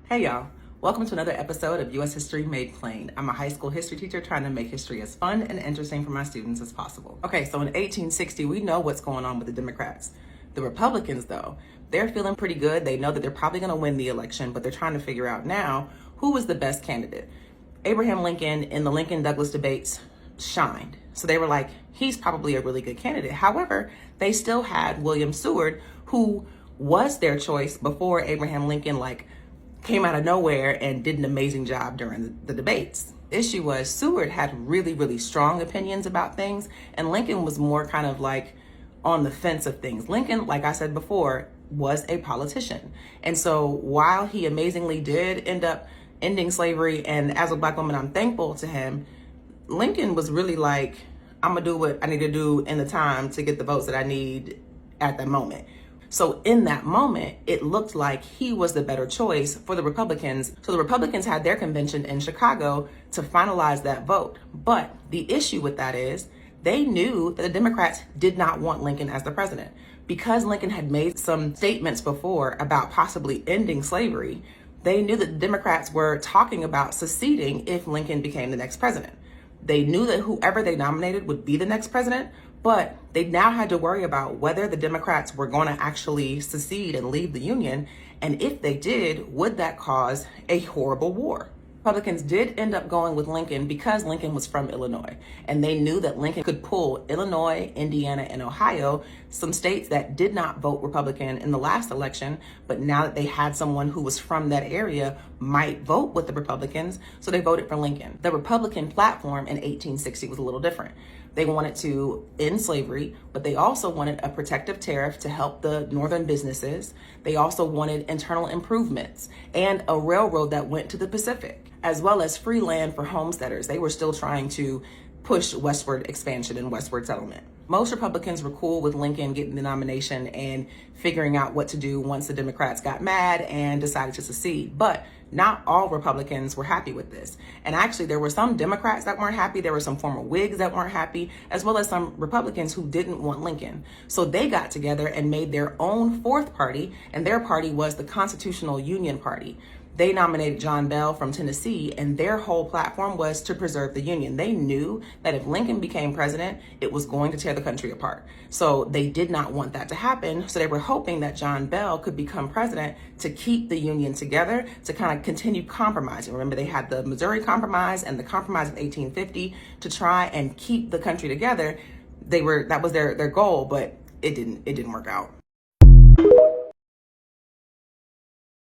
Hey y'all, welcome to another episode of U.S. History Made Plain. I'm a high school history teacher trying to make history as fun and interesting for my students as possible. Okay, so in 1860, we know what's going on with the Democrats. The Republicans, though, they're feeling pretty good. They know that they're probably going to win the election, but they're trying to figure out now who was the best candidate. Abraham Lincoln in the Lincoln-Douglas debates shined. So they were like, he's probably a really good candidate. However, they still had William Seward, who was their choice before Abraham Lincoln, came out of nowhere and did an amazing job during the debates. The issue was Seward had really strong opinions about things, and Lincoln was more kind of like on the fence of things. Lincoln, like I said before, was a politician. And so while he amazingly did end up ending slavery, and as a Black woman, I'm thankful to him, Lincoln was really like, I'm gonna do what I need to do in the time to get the votes that I need at that moment. So in that moment, it looked like he was the better choice for the Republicans. So the Republicans had their convention in Chicago to finalize that vote. But the issue with that is they knew that the Democrats did not want Lincoln as the president. Because Lincoln had made some statements before about possibly ending slavery, they knew that the Democrats were talking about seceding if Lincoln became the next president. They knew that whoever they nominated would be the next president, but they now had to worry about whether the Democrats were going to actually secede and leave the Union. And if they did, would that cause a horrible war? Republicans did end up going with Lincoln because Lincoln was from Illinois, and they knew that Lincoln could pull Illinois, Indiana, and Ohio, some states that did not vote Republican in the last election, but now that they had someone who was from that area might vote with the Republicans, so they voted for Lincoln. The Republican platform in 1860 was a little different. They wanted to end slavery, but they also wanted a protective tariff to help the northern businesses. They also wanted internal improvements and a railroad that went to the Pacific, as well as free land for homesteaders. They were still trying to push westward expansion and westward settlement. Most Republicans were cool with Lincoln getting the nomination and figuring out what to do once the Democrats got mad and decided to secede. But not all Republicans were happy with this. And actually, there were some Democrats that weren't happy. There were some former Whigs that weren't happy, as well as some Republicans who didn't want Lincoln. So they got together and made their own fourth party, and their party was the Constitutional Union Party. They nominated John Bell from Tennessee, and their whole platform was to preserve the Union. They knew that if Lincoln became president, it was going to tear the country apart. So they did not want that to happen. So they were hoping that John Bell could become president to keep the Union together, to kind of continue compromising. Remember, they had the Missouri Compromise and the Compromise of 1850 to try and keep the country together. That was their goal, but it didn't work out.